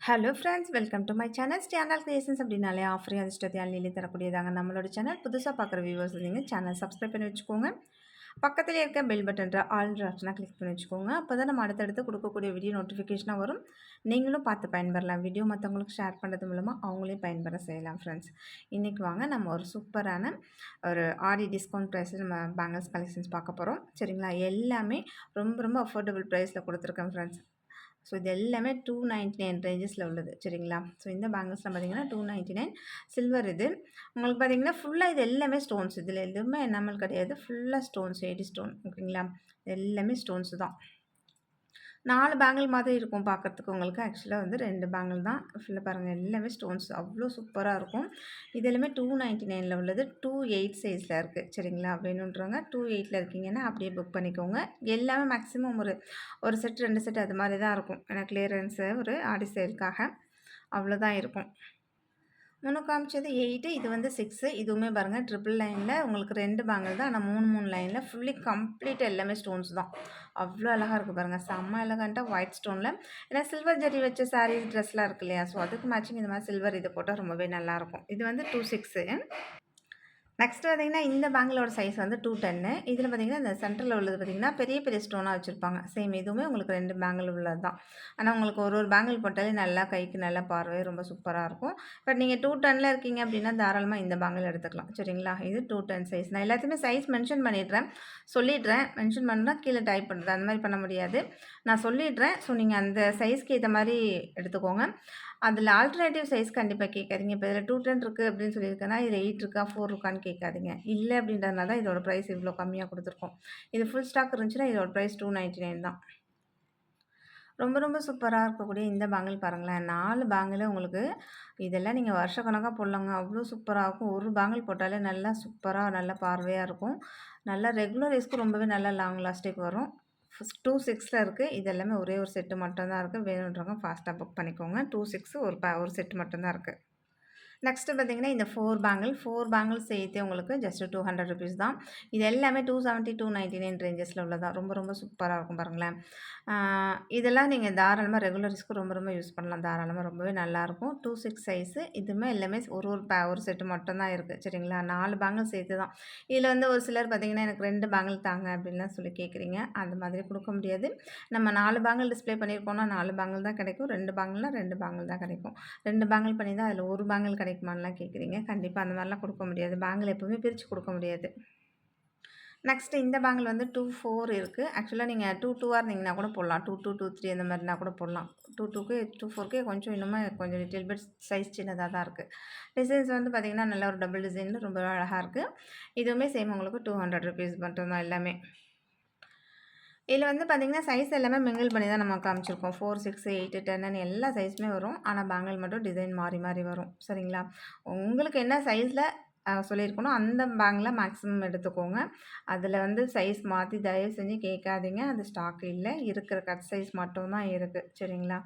Hello friends, welcome to my channel creations அப்படின்னாலே ஆஃபரையும் அதிர்ஷ்டத்தையும் அள்ளி தரக்கூடியதாங்க நம்மளோட சேனல். புதுசாக பார்க்குற வியூவர்ஸ் இருந்தீங்க சேனல் சப்ஸ்கிரைப் பண்ணி வச்சுக்கோங்க. பக்கத்தில் இருக்க பெல் பட்டன்ற ஆல்ன்ற ஆப்ஷனாக கிளிக் பண்ணி வச்சுக்கோங்க. அப்போ தான் நம்ம அடுத்தடுத்து கொடுக்கக்கூடிய வீடியோ நோட்டிஃபிகேஷனாக வரும். நீங்களும் பார்த்து பயன்பெறலாம். வீடியோ மற்றவங்களுக்கு ஷேர் பண்ணுறது மூலமாக அவங்களையும் பயன்பெற செய்யலாம். ஃப்ரெண்ட்ஸ், இன்றைக்கி வாங்க நம்ம ஒரு சூப்பரான ஒரு ஆடி டிஸ்கவுண்ட் ப்ரைஸில் நம்ம பேங்கிள்ஸ் கலெக்ஷன்ஸ் பார்க்க போகிறோம். சரிங்களா, எல்லாமே ரொம்ப ரொம்ப அஃபோர்டபுள் ப்ரைஸில் கொடுத்துருக்கேன் ஃப்ரெண்ட்ஸ். ஸோ இது எல்லாமே 299 ரேஞ்சஸில் உள்ளது. சரிங்களா, ஸோ இந்த பேங்கிள்ஸ்லாம் பார்த்தீங்கன்னா 299 சில்வர். இது உங்களுக்கு பார்த்தீங்கன்னா ஃபுல்லாக இது எல்லாமே ஸ்டோன்ஸ். இதில் எதுவுமே என்னாமல் கிடையாது. ஃபுல்லாக ஸ்டோன்ஸ், 80 ஸ்டோன். ஓகேங்களா, எல்லாமே ஸ்டோன்ஸ் தான். 4 பேங்கிள் மாதிரி இருக்கும் பார்க்குறதுக்கு. உங்களுக்கு ஆக்சுவலாக வந்து 2 பேங்கிள் தான். ஃபுல்லாக பாருங்கள், எல்லாமே ஸ்டோன்ஸ் அவ்வளோ சூப்பராக இருக்கும். இது எல்லாமே 299 உள்ளது. 28 சைஸில் இருக்குது. சரிங்களா, வேணுன்றவங்க 28 இருக்கீங்கன்னா அப்படியே புக் பண்ணிக்கோங்க. எல்லாமே மேக்ஸிமம் ஒரு செட் 2 செட் அது மாதிரி தான் இருக்கும். ஏன்னா கிளியரன்ஸு ஒரு ஆடி சேலுக்காக அவ்வளோதான் இருக்கும். முன்ன காமிச்சது 8, இது வந்து 6. இதுவுமே பாருங்கள் ட்ரிபிள் லைனில் உங்களுக்கு 2 பேங்கிள் தான். ஆனால் 3 லைனில் ஃபுல்லி கம்ப்ளீட் எல்லாமே ஸ்டோன்ஸ் தான். அவ்வளோ அழகாக இருக்குது பாருங்கள், செம்ம எலகண்ட்டாக ஒயிட் ஸ்டோனில். ஏன்னா சில்வர் ஜரி வச்ச சாரீ ட்ரெஸ்லாம் இருக்கு இல்லையா, ஸோ அதுக்கு மேட்சிங் இந்த மாதிரி சில்வர் இது போட்டால் ரொம்பவே நல்லாயிருக்கும். இது வந்து 26. நெக்ஸ்ட் பார்த்தீங்கன்னா இந்த பேங்கிளோட சைஸ் வந்து 210. இதில் பார்த்தீங்கன்னா இந்த சென்டரில் உள்ளது பார்த்தீங்கன்னா பெரிய பெரிய ஸ்டோனாக வச்சுருப்பாங்க. சேம் இதுவுமே உங்களுக்கு 2 பேங்கிள் உள்ளது தான். ஆனால் உங்களுக்கு ஒரு பேங்கிள் போட்டாலே நல்லா கைக்கு நல்லா பார்வை ரொம்ப சூப்பராக இருக்கும். பட் நீங்கள் 210 இருக்கீங்க அப்படின்னா தாராளமாக இந்த பேங்கிள் எடுத்துக்கலாம். சரிங்களா, இது 210 சைஸ். நான் எல்லாத்தையுமே சைஸ் மென்ஷன் சொல்லிடுறேன். மென்ஷன் பண்ணால் கீழே டைப் பண்ணுறது அந்த மாதிரி பண்ண முடியாது. நான் சொல்லிடுறேன். ஸோ நீங்கள் அந்த சைஸ்க்கு ஏற்ற மாதிரி எடுத்துக்கோங்க. அதில் ஆல்டர்னேட்டிவ் சைஸ் கண்டிப்பாக கேட்காதீங்க. இப்போ இதில் 210 இருக்குது அப்படின்னு சொல்லியிருக்கேன்னா இதில் 8 இருக்கா 4 இருக்கான்னு கேட்காதீங்க. இல்லை அப்படின்றதுனால தான் இதோட ப்ரைஸ் இவ்வளோ கம்மியாக கொடுத்துருக்கோம். இது ஃபுல் ஸ்டாக் இருந்துச்சுன்னா இதோட ப்ரைஸ் 299 தான். ரொம்ப ரொம்ப சூப்பராக இருக்கக்கூடிய இந்த பேங்கிள் பாருங்களேன். 4 பேங்கிள் உங்களுக்கு இதெல்லாம் நீங்கள் வருஷக்கணக்காக போடலாங்க. அவ்வளோ சூப்பராக இருக்கும். ஒரு பேங்கிள் போட்டாலே நல்லா சூப்பராக நல்ல பார்வையாக இருக்கும். நல்லா ரெகுலர் யூஸ்க்கு ரொம்பவே நல்லா லாங் லாஸ்டிக் வரும். 26 இருக்குது. இது எல்லாமே ஒரே ஒரு செட்டு மட்டும் தான் இருக்குது. வேணுன்றவங்க ஃபாஸ்ட்டாக புக் பண்ணிக்கோங்க. 26 ஒரு செட்டு மட்டும் தான் இருக்குது. நெக்ஸ்ட்டு பார்த்தீங்கன்னா இந்த 4 பேங்கிள் சேர்த்து உங்களுக்கு ஜஸ்ட் 200 ருபீஸ் தான். இது எல்லாமே 270, 299 ரேஞ்சஸில் உள்ளதான். ரொம்ப ரொம்ப சூப்பராக இருக்கும் பாருங்களேன். இதெல்லாம் நீங்கள் தாராளமாக ரெகுலர் யூஸ்க்கு ரொம்ப ரொம்ப யூஸ் பண்ணலாம். தாராளமாக ரொம்பவே நல்லாயிருக்கும். 26 சைஸு. இதுவுமே எல்லாமே ஒரு செட்டு மட்டும் தான் இருக்குது. சரிங்களா, 4 பேங்கிள் சேர்த்து தான். இதில் வந்து ஒரு சிலர் பார்த்தீங்கன்னா எனக்கு 2 பேங்கிள் தாங்க அப்படின்லாம் சொல்லி கேட்குறீங்க. அந்த மாதிரி கொடுக்க முடியாது. நம்ம 4 பேங்கிள் டிஸ்ப்ளே பண்ணியிருக்கோம்னா 4 பேங்கிள் தான் கிடைக்கும். 2 பேங்கிள்னா 2 பேங்கிள் தான் கிடைக்கும். 2 பேங்கிள் பண்ணி தான் அதில் ஒரு பேங்கிள் கிடைக்குமான்லாம் கேட்குறீங்க. கண்டிப்பாக அந்த மாதிரிலாம் கொடுக்க முடியாது. பேங்கிள் எப்போவுமே பிரித்து கொடுக்க முடியாது. நெக்ஸ்ட்டு இந்த பேங்கிள் வந்து 24 இருக்குது. ஆக்சுவலாக நீங்கள் 22ஆக இருந்தீங்கன்னா கூட போடலாம். 22, 23 அந்த மாதிரினா கூட போடலாம். 24க்கு கொஞ்சம் இன்னுமே கொஞ்சம் லிட்டில் பிட் சைஸ் சின்னதாக தான் இருக்குது. டிசைன்ஸ் வந்து பார்த்திங்கன்னா நல்ல ஒரு டபுள் டிசைனில் ரொம்ப அழகாக இருக்குது. இதுவுமே சேம் உங்களுக்கு 200 ருபீஸ் மட்டும்தான் எல்லாமே. இதில் வந்து பார்த்திங்கன்னா சைஸ் எல்லாமே மிங்கிள் பண்ணி தான் நம்ம காமிச்சிருக்கோம். 4, 6, 8, 10 எல்லா சைஸுமே வரும். ஆனால் பேங்கிள் மட்டும் டிசைன் மாறி மாறி வரும். சரிங்களா, உங்களுக்கு என்ன சைஸில் சொல்லியிருக்கணும் அந்த பேங்கில் மேக்ஸிமம் எடுத்துக்கோங்க. அதில் வந்து சைஸ் மாற்றி தயவு செஞ்சு கேட்காதீங்க. அது ஸ்டாக் இல்லை. இருக்கிற கட் சைஸ் மட்டும் தான் இருக்குது. சரிங்களா,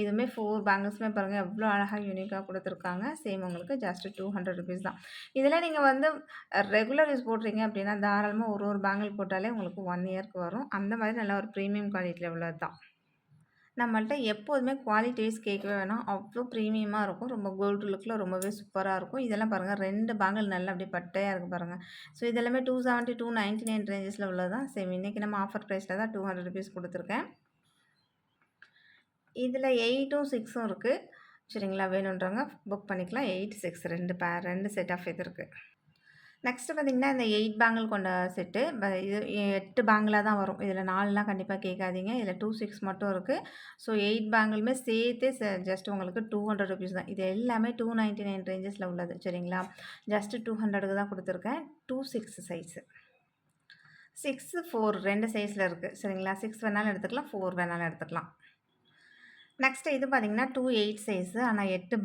இதுவுமே 4 பேங்கிள்ஸுமே பாருங்கள் எவ்வளோ அழகாக யூனிக்காக கொடுத்துருக்காங்க. சேம் உங்களுக்கு ஜஸ்ட் 200 ருபீஸ் தான். இதில் நீங்கள் வந்து ரெகுலர் யூஸ் போடுறீங்க அப்படின்னா தாராளமாக ஒரு பேங்கிள் போட்டாலே உங்களுக்கு 1 இயர்க்கு வரும். அந்த மாதிரி நல்ல ஒரு ப்ரீமியம் குவாலிட்டியில் உள்ளது தான். நம்மள்ட்ட எப்போதுமே குவாலிட்டி வைஸ் கேட்கவே வேணாம். அவ்வளோ ப்ரீமியமாக இருக்கும். ரொம்ப கோல்டு லுக்கில் ரொம்பவே சூப்பராக இருக்கும். இதெல்லாம் பாருங்கள் 2 பேங்கிள் நல்லா அப்படியே பட்டையாக இருக்குது பாருங்கள். ஸோ இதெல்லாமே 270, 299 ரேஞ்சஸில் உள்ளது தான். சேம் இன்றைக்கி நம்ம ஆஃபர் ப்ரைஸில் தான் 200 ருபீஸ் கொடுத்துருக்கேன். இதில் 8ம் 6ம் இருக்குது. சரிங்களா, வேணுன்றவங்க புக் பண்ணிக்கலாம். 8, 6 2 செட் ஆஃப் இது இருக்குது. நெக்ஸ்ட்டு பார்த்திங்கன்னா இந்த 8 பேங்கிள் கொண்ட செட்டு. இது 8 பேங்கிளாக தான் வரும். இதில் 4லாம் கண்டிப்பாக கேட்காதீங்க. இதில் 26 மட்டும் இருக்குது. ஸோ 8 பேங்கிளுமே சேர்த்து ஜஸ்ட் உங்களுக்கு 200 ருபீஸ் தான். இது எல்லாமே 299 ரேஞ்சஸில் உள்ளது. சரிங்களா, ஜஸ்ட் 200க்கு தான் கொடுத்துருக்கேன். 26 சைஸு. 6, 4 2 சைஸில் இருக்குது. சரிங்களா, 6 வேணாலும் எடுத்துக்கலாம், 4 வேணாலும் எடுத்துக்கலாம். நெக்ஸ்ட்டு இது பார்த்திங்கன்னா 28 சைஸு. ஆனால் 8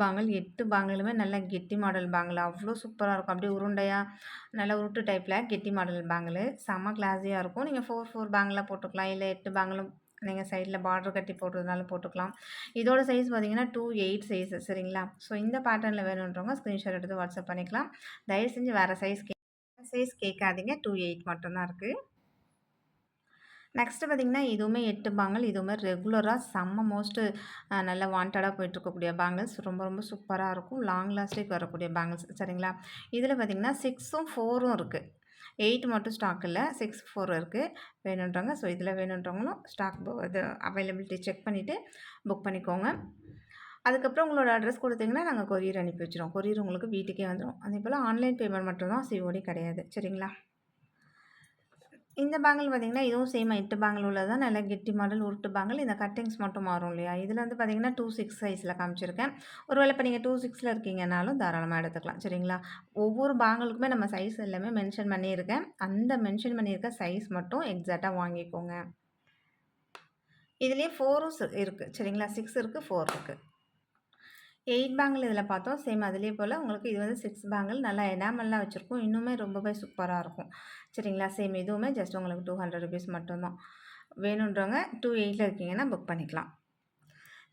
பேங்கிளுமே நல்ல கெட்டி மாடல் பேங்கிள். அவ்வளோ சூப்பராக இருக்கும். அப்படியே உருண்டையாக நல்ல உருட்டு டைப்பில் கெட்டி மாடல் பேங்கிள். செம்ம கிளாஸியாக இருக்கும். நீங்கள் 4 பேங்கிளாக போட்டுக்கலாம். இல்லை 8 பேங்கிளும் நீங்கள் சைடில் பார்டர் கட்டி போடுறதுனால போட்டுக்கலாம். இதோட சைஸ் பார்த்திங்கன்னா 28 சைஸு. சரிங்களா, ஸோ இந்த பேட்டர்னில் வேணுன்றவங்க ஸ்க்ரீன்ஷாட் எடுத்து வாட்ஸ்அப் பண்ணிக்கலாம். தயவு செஞ்சு வேறு சைஸ் கேட்காதீங்க. 28 மட்டும்தான் இருக்குது. நெக்ஸ்ட்டு பார்த்தீங்கன்னா, இதுவுமே 8 பேங்கிள். இதுவுமே ரெகுலரா செம்ம மோஸ்ட்டு நல்ல வாண்டடா போயிட்டுருக்கக்கூடிய பேங்கிள்ஸ். ரொம்ப ரொம்ப சூப்பரா இருக்கும். லாங் லாஸ்டிக் வரக்கூடிய பேங்கிள்ஸ் சரிங்களா? இதில பார்த்தீங்கன்னா 6ம் 4ம் இருக்கு. 8 மட்டும் ஸ்டாக் இல்ல. 6, 4 இருக்கு. வேணுன்றவங்க ஸோ இதில வேணுன்றவங்களும் ஸ்டாக் இது அவைலபிலிட்டி செக் பண்ணிவிட்டு புக் பண்ணிக்கோங்க. அதுக்கப்புறம் உங்களோட அட்ரஸ் குடுத்தீங்கன்னா, நாங்க கொரியர் அனுப்பி வச்சுருவோம். கொரியர் உங்களுக்கு வீட்டுக்கே வந்துரும். அதேபோல ஆன்லைன் பேமெண்ட் மட்டும் தான் சிஓடி கிடையாது. சரிங்களா? இந்த பேங்கிள் பார்த்தீங்கன்னா, இதுவும் சேம் 8 பேங்கிள் உள்ளது தான். நல்ல கெட்டி மாடல் உருட்டு பேங்கிள். இந்த கட்டிங்ஸ் மட்டும் மாறும் இல்லையா? இதில வந்து பார்த்தீங்கன்னா, 2, 6 சைஸ்ல காமிச்சிருக்கேன். ஒருவேளை இப்ப நீங்க 2, 6ல இருக்கீங்கனாலும் தாராளமா எடுத்துக்கலாம். சரிங்களா? ஒவ்வொரு பேங்கிளுக்குமே நம்ம சைஸ் எல்லாமே மென்ஷன் பண்ணியிருக்கேன். அந்த மென்ஷன் பண்ணியிருக்க சைஸ் மட்டும் எக்ஸாக்ட்டா வாங்கிக்கோங்க. இதுலயே 4ம் இருக்கு. சரிங்களா? 6 இருக்கு, 4 இருக்கு. 8 பேங்கிள் இதில பார்த்தோம். சேம் அதிலேயே போல உங்களுக்கு இது வந்து 6 பேங்கிள் நல்லா எனாமல்லாம் வச்சிருக்கும். இன்னுமே ரொம்பவே சூப்பரா இருக்கும். சரிங்களா? சேம் இதுவுமே ஜஸ்ட் உங்களுக்கு ₹200 மட்டும் தான். வேணுன்றவங்க 28ல இருக்கீங்கன்னா புக் பண்ணிக்கலாம்.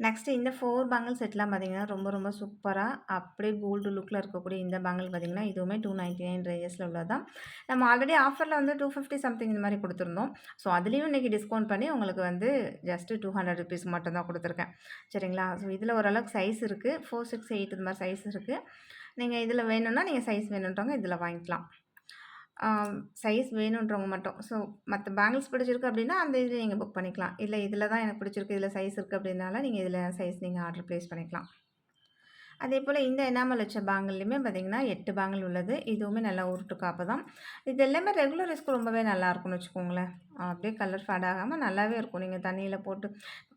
நெக்ஸ்ட்டு இந்த 4 பேங்கிள் செட்லாம் பார்த்தீங்கன்னா, ரொம்ப ரொம்ப சூப்பரா அப்படியே கோல்டு லுக்ல இருக்கக்கூடிய இந்த பேங்கிள் பார்த்தீங்கன்னா, இதுவுமே 299 ரேஞ்சஸ்ல உள்ளது தான். நம்ம ஆல்ரெடி ஆஃபர்ல வந்து 250 சம்திங் இந்த மாரி குடுத்துருந்தோம். ஸோ அதுலயும் இன்னைக்கு டிஸ்கவுண்ட் பண்ணி உங்களுக்கு வந்து ஜஸ்ட் ₹200 மட்டும் தான் குடுத்துருக்கேன். சரிங்களா? ஸோ இதில ஓரளவுக்கு சைஸ் இருக்கு. 4, 6, 8 இது மாரி சைஸ் இருக்கு. நீங்க இதில வேணும்னா, நீங்க சைஸ் வேணுன்றவங்க இதில வாங்கிக்கலாம். சைஸ் வேணுன்றவங்க மட்டும். ஸோ மத்த பேங்கிள்ஸ் பிடிச்சிருக்கு அப்டின்னா, அந்த இதில நீங்க புக் பண்ணிக்கலாம். இல்ல இதில தான் எனக்கு பிடிச்சிருக்கு, இதில சைஸ் இருக்கு அப்டின்னால, நீங்க இதில சைஸ் நீங்க ஆர்டர் பிளேஸ் பண்ணிக்கலாம். அதேபோல இந்த எனாமல் வச்ச பேங்கிள்லையுமே பார்த்தீங்கன்னா, 8 பேங்கிள் உள்ளது. இதுவுமே நல்லா உருட்டு காப்பு தான். இது எல்லாமே ரெகுலர் யூஸ்க்கு ரொம்பவே நல்லாயிருக்கும்னு வச்சுக்கோங்களேன். அப்படியே கலர் ஃபேட் ஆகாம நல்லாவே இருக்கும். நீங்க தண்ணீல போட்டு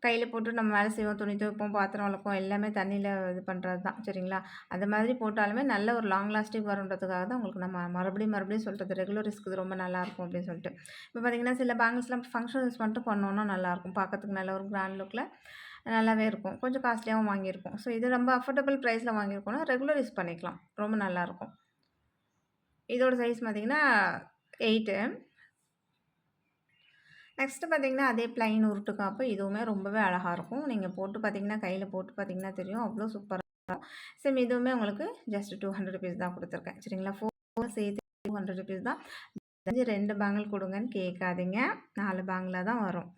கையில போட்டு நம்ம வேலை செய்வோம், துணி துவைப்போம், பாத்திரம் வெளக்குவோம் எல்லாமே தண்ணீல இது பண்ணுறது தான். சரிங்களா? அந்த மாதிரி போட்டாலுமே நல்ல ஒரு லாங் லாஸ்டிக் வருன்றதுக்காக தான் உங்களுக்கு நம்ம மறுபடியும் மறுபடியும் சொல்றது. ரெகுலர் யூஸ்க்கு இது ரொம்ப நல்லாயிருக்கும் அப்படின்னு சொல்லிட்டு. இப்போ பார்த்தீங்கன்னா, சில பேங்கிள்ஸ்லாம் ஃபங்ஷன் யூஸ் மட்டும் பண்ணோம்னா நல்லாயிருக்கும். பார்க்கறதுக்கு நல்ல ஒரு கிராண்ட் லுக்ல நல்லாவே இருக்கும். கொஞ்சம் காஸ்ட்லியாவும் வாங்கியிருக்கோம். ஸோ இது ரொம்ப அஃபோர்டபுள் ப்ரைஸ்ல வாங்கியிருக்கோம்னா, ரெகுலர் யூஸ் பண்ணிக்கலாம். ரொம்ப நல்லாயிருக்கும். இதோட சைஸ் பார்த்தீங்கன்னா 8. நெக்ஸ்ட்டு பார்த்தீங்கன்னா, அதே பிளைன் உருட்டு காப்பு. இதுவுமே ரொம்பவே அழகா இருக்கும். நீங்க போட்டு பார்த்தீங்கன்னா, கையில போட்டு பார்த்தீங்கன்னா தெரியும். அவ்வளோ சூப்பரா இருக்கும். சேம் இதுவுமே உங்களுக்கு ஜஸ்ட் ₹200 தான் குடுத்துருக்கேன். சரிங்களா? 4 சேர்த்து ₹200 தான். 2 பேங்கிள் குடுங்கன்னு கேட்காதீங்க. 4 பேங்கிளா தான் வரும்.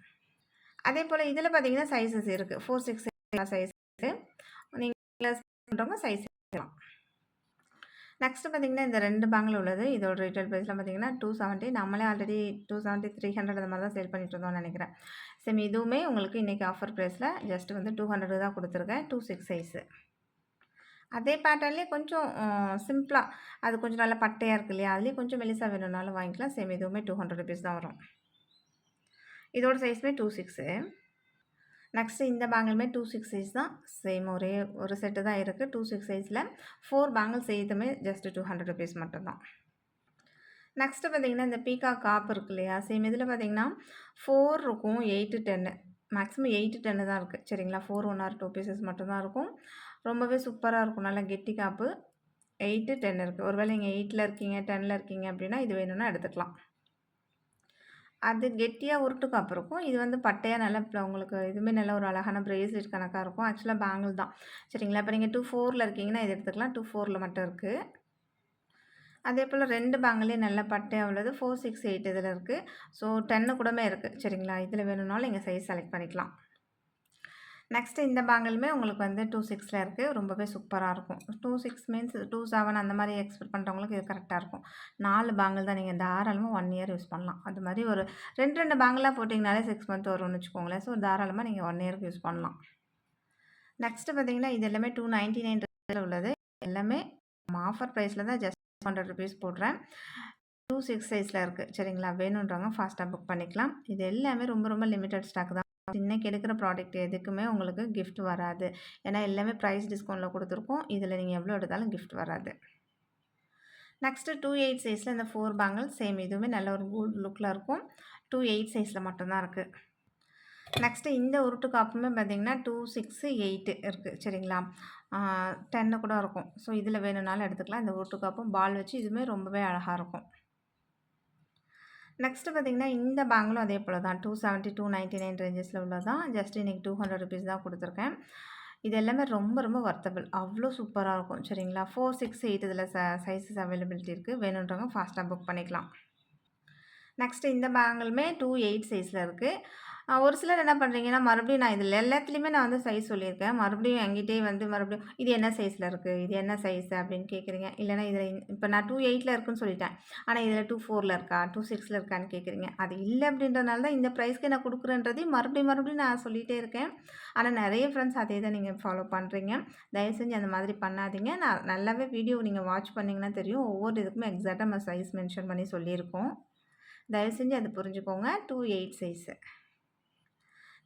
அதேபோல இதில பார்த்தீங்கன்னா, சைஸஸ் இருக்கு. 4, 6 சைஸ் இருக்கு. நீங்க பண்றவங்க சைஸ் எடுத்துக்கலாம். நெக்ஸ்ட்டு பார்த்தீங்கன்னா, இந்த 2 பேங்கிள் உள்ளது. இதோட ரீட்டெயில் பிரைஸ்லாம் பார்த்தீங்கன்னா, 270 நம்மளே ஆல்ரெடி 270, 300 அந்த மாரி தான் சேல் பண்ணிட்டு இருந்தோம்னு நெனைக்கிறேன். சேம் இதுவுமே உங்களுக்கு இன்னைக்கு ஆஃபர் பிரைஸ்ல ஜஸ்ட் வந்து 200 தான் குடுத்துருக்கேன். 2, 6 சைஸு. அதே பேட்டர்ன்லேயே கொஞ்சம் சிம்பிளா அது கொஞ்சம் நல்லா பட்டையா இருக்கு இல்லையா? அதுலேயே கொஞ்சம் மெலிசா வேணும்னாலும் வாங்கிக்கலாம். சேம் இதுவுமே ₹200 தான் வரும். இதோட சைஸுமே 2, 6. நெக்ஸ்ட்டு இந்த பேங்கிளுமே 2, 6 சைஸ் தான். சேம் ஒரே ஒரு செட்டு தான் இருக்கு. 2, 6 சைஸ்ல 4 பேங்கிள்ஸ் சேர்த்துமே ஜஸ்ட் ₹200 மட்டும் தான். நெக்ஸ்ட்டு பார்த்தீங்கன்னா, இந்த பீகாக் காப்பு இருக்கு இல்லையா? சேம் இதில பார்த்தீங்கன்னா, 4 இருக்கும். 8, 10 மேக்ஸிமம் 8, 10 தான் இருக்கு. சரிங்களா? 4 1 ஆர் 2 பீசஸ் மட்டும் தான் இருக்கும். ரொம்பவே சூப்பரா இருக்கும். நல்லா கெட்டி காப்பு. 8, 10 இருக்கு. ஒருவேளை நீங்க 8ல இருக்கீங்க, 10ல இருக்கீங்க அப்படின்னா, இது வேணும்னா எடுத்துக்கலாம். அது கெட்டியா உருட்டு காப்பு இருக்கும். இது வந்து பட்டையா நல்லா உங்களுக்கு இதுவுமே நல்ல ஒரு அழகான பிரேஸ்லெட் கணக்கா இருக்கும். ஆக்சுவலா பேங்கிள் தான். சரிங்களா? இப்ப நீங்க 2, 4ல இருக்கீங்கன்னா, இது எடுத்துக்கலாம். 2, 4ல மட்டும் இருக்கு. அதேபோல 2 பேங்கிள்லயும் நல்ல பட்டையா உள்ளது. 4, 6, 8 இதில இருக்கு. ஸோ 10 கூடமே இருக்கு. சரிங்களா? இதில வேணும்னாலும் நீங்க சைஸ் செலக்ட் பண்ணிக்கலாம். நெக்ஸ்ட்டு இந்த பேங்கிளுமே உங்களுக்கு வந்து 2, 6ல இருக்கு. ரொம்பவே சூப்பரா இருக்கும். 2, 6 மீன்ஸ் 2, 7 அந்த மாரி எக்ஸ்பெக்ட் பண்ணுறவங்களுக்கு இது கரெக்ட்டா இருக்கும். 4 பேங்கிள் தான் நீங்க தாராளமா 1 இயர் யூஸ் பண்ணலாம். அது மாரி ஒரு 2, 2 பேங்கிளா போட்டிங்கனாலே 6 மந்த் வரும்னு வச்சுக்கோங்களேன். ஸோ தாராளமா நீங்க 1 இயருக்கு யூஸ் பண்ணலாம். நெக்ஸ்ட்டு பார்த்தீங்கன்னா, இது எல்லாமே 299 உள்ளது. எல்லாமே ஆஃபர் பிரைஸ்ல தான் ஜஸ்ட் ₹100 போடுறேன். 2, 6 சைஸ்ல இருக்கு. சரிங்களா? வேணுன்றவங்க ஃபாஸ்ட்டா புக் பண்ணிக்கலாம். இது எல்லாமே ரொம்ப ரொம்ப லிமிட்டட் ஸ்டாக் தான். இன்னைக்கு எடுக்கிற ப்ராடக்ட் எதுக்குமே உங்களுக்கு கிஃப்ட் வராது. ஏன்னா எல்லாமே பிரைஸ் டிஸ்கவுண்ட்ல குடுத்துருக்கோம். இதில நீங்க எவ்வளோ எடுத்தாலும் கிஃப்ட் வராது. நெக்ஸ்ட்டு 2, 8 சைஸ்ல இந்த 4 பேங்கிள் சேம் இதுவுமே நல்ல ஒரு கோல்ட் லுக்ல இருக்கும். 2, 8 சைஸ்ல மட்டும் தான் இருக்கு. நெக்ஸ்ட்டு இந்த உருட்டு காப்புமே பார்த்தீங்கன்னா 2, 6, 8 இருக்கு. சரிங்களா? 10 கூட இருக்கும். ஸோ இதில வேணும்னாலும் எடுத்துக்கலாம். இந்த உருட்டு காப்பும் பால் வச்சு இதுவுமே ரொம்பவே அழகா இருக்கும். நெக்ஸ்ட்டு பார்த்தீங்கன்னா, இந்த பேங்கிளும் அதே போல தான் 270, 299 ரேஞ்சஸ்ல உள்ளது தான். ஜஸ்ட் இன்னைக்கு ₹200 தான் குடுத்துருக்கேன். இது எல்லாமே ரொம்ப ரொம்ப வொர்த்தபிள். அவ்வளோ சூப்பரா இருக்கும். சரிங்களா? 4, 6, 8 இதில சைஸஸ் அவைலபிலிட்டி இருக்கு. வேணுன்றவங்க ஃபாஸ்ட்டா புக் பண்ணிக்கலாம். நெக்ஸ்ட்டு இந்த பேங்கிளுமே 2/8 சைஸ்ல இருக்கு. ஒரு சிலர் என்ன பண்றீங்கன்னா, மறுபடியும் நான் இதில எல்லாத்துலயுமே நான் வந்து சைஸ் சொல்லியிருக்கேன். மறுபடியும் என்கிட்டயே வந்து மறுபடியும் "இது என்ன சைஸ்ல இருக்கு? இது என்ன சைஸ்?" அப்படின்னு கேட்குறீங்க. இல்லன்னா இதில இப்ப நான் 2/8ல இருக்குன்னு சொல்லிட்டேன். ஆனா இதில 2/4ல இருக்கா? 2/6ல இருக்கான்னு கேட்குறீங்க. அது இல்ல அப்படின்றதுனால தான் இந்த ப்ரைஸ்க்கு நான் குடுக்குறேன்றதையும் மறுபடியும் மறுபடியும் நான் சொல்லிட்டே இருக்கேன். ஆனா நெறைய ஃப்ரெண்ட்ஸ் அதே தான் நீங்க ஃபாலோ பண்றீங்க. தயவு செஞ்சு அந்த மாதிரி பண்ணாதீங்க. நான் நல்லாவே வீடியோ நீங்க வாட்ச் பண்ணீங்கன்னா தெரியும். ஒவ்வொரு இதுக்குமே எக்ஸாக்ட்டா நம்ம சைஸ் மென்ஷன் பண்ணி சொல்லியிருக்கோம். தயவு செஞ்சு அத புரிஞ்சுக்கோங்க. 2/8 சைஸு.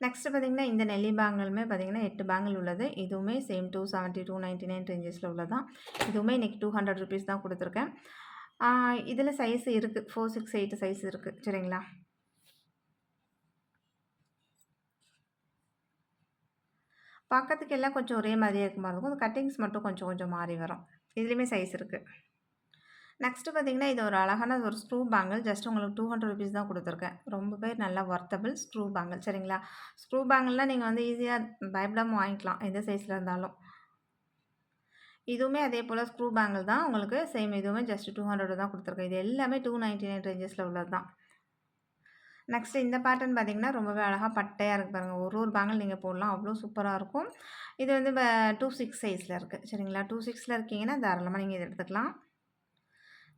நெக்ஸ்ட்டு பார்த்தீங்கன்னா, இந்த நெல்லி பேங்கிளுமே பார்த்தீங்கன்னா 8 பேங்கிள் உள்ளது. இதுவுமே சேம் 270, 299 ரேஞ்சஸ்ல உள்ளது தான். இதுவுமே இன்னைக்கு ₹200 தான் குடுத்துருக்கேன். இதில சைஸ் இருக்கு. 4, 6, 8 சைஸ் இருக்கு. சரிங்களா? பார்க்கறதுக்கு எல்லாம் கொஞ்சம் ஒரே மாதிரியே இருக்க மாரி இருக்கும். கட்டிங்ஸ் மட்டும் கொஞ்சம் கொஞ்சம் மாறி வரும். இதுலயுமே சைஸ் இருக்கு. நெக்ஸ்ட்டு பார்த்தீங்கன்னா, இது ஒரு அழகான ஒரு ஸ்க்ரூ பேங்கிள். ஜஸ்ட் உங்களுக்கு ₹200 தான் குடுத்துருக்கேன். ரொம்பவே நல்லா வொர்த்தபிள் ஸ்க்ரூ பேங்கிள். சரிங்களா? ஸ்க்ரூ பேங்கிள்னா நீங்க வந்து ஈஸியா பயப்படாம வாங்கிக்கலாம். எந்த சைஸ்ல இருந்தாலும். இதுவுமே அதே போல ஸ்க்ரூ பேங்கிள் தான். உங்களுக்கு சேம் இதுவுமே ஜஸ்ட் 200 தான் குடுத்துருக்கேன். இது எல்லாமே 299 ரேஞ்சஸ்ல உள்ளது தான். நெக்ஸ்ட்டு இந்த பேட்டர்ன் பார்த்தீங்கன்னா, ரொம்பவே அழகா பட்டையா இருக்கு பாருங்க. ஒரு ஒரு பேங்கிள் நீங்க போடலாம். அவ்ளோ சூப்பரா இருக்கும். இது வந்து 26 சைஸ்ல இருக்கு. சரிங்களா? 26ல இருக்கீங்கன்னா, தாராளமா நீங்க இத எடுத்துக்கலாம்.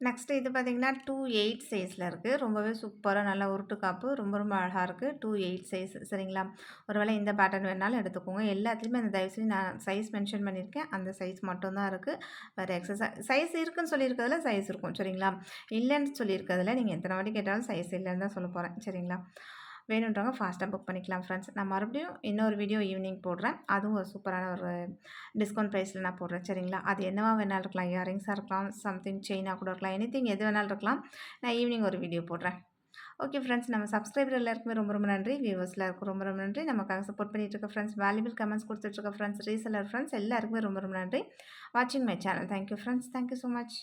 நெக்ஸ்ட்டு இது பார்த்தீங்கன்னா, 2/8 சைஸ்ல இருக்கு. ரொம்பவே சூப்பரா நல்லா உருட்டு காப்பு. ரொம்ப ரொம்ப அழகா இருக்கு. 2/8 சைஸ் சரிங்களா? ஒரு வேளை இந்த பேட்டர்ன் வேணாலும் எடுத்துக்கோங்க. எல்லாத்துலயுமே அந்த தயவு செஞ்சு நான் சைஸ் மென்ஷன் பண்ணியிருக்கேன். அந்த சைஸ் மட்டும் தான் இருக்கு. வேற எக்ஸஸா சைஸ் இருக்குன்னு சொல்லியிருக்கிறதுல சைஸ் இருக்கும். சரிங்களா? இல்லன்னு சொல்லியிருக்கிறதுல நீங்க எத்தன வாட்டி கேட்டாலும் சைஸ் இல்லன்னு தான் சொல்லப் போறேன். சரிங்களா? வேணுன்றவங்க ஃபாஸ்ட்டா புக் பண்ணிக்கலாம் ஃப்ரெண்ட்ஸ். நான் மறுபடியும் இன்னொரு வீடியோ ஈவினிங் போடுறேன். அதுவும் ஒரு சூப்பரான ஒரு டிஸ்கவுண்ட் ப்ரைஸில நான் போடுறேன். சரிங்களா? அது என்னவா வேணாலும் இருக்கலாம். இயரிங்ஸா இருக்கலாம், சம்திங் செயினா கூட இருக்கலாம். எனிதிங் எது வேணாலும் இருக்கலாம். நான் ஈவினிங் ஒரு வீடியோ போடுறேன். ஓகே ஃப்ரெண்ட்ஸ், நம்ம சப்ஸ்கிரைபர் எல்லாருக்குமே ரொம்ப ரொம்ப நன்றி. வியூவர்ஸ் எல்லாருக்கும் ரொம்ப ரொம்ப நன்றி. நமக்காக சப்போர்ட் பண்ணிட்டு இருக்க ஃப்ரெண்ட்ஸ், வேல்யூபிள் கமெண்ட்ஸ் குடுத்துட்டு இருக்க ஃப்ரெண்ட்ஸ், ரீசெல்லர் ஃப்ரெண்ட்ஸ் எல்லாருக்குமே ரொம்ப ரொம்ப நன்றி. வாட்சிங் my channel. Thank you friends. Thank you so much.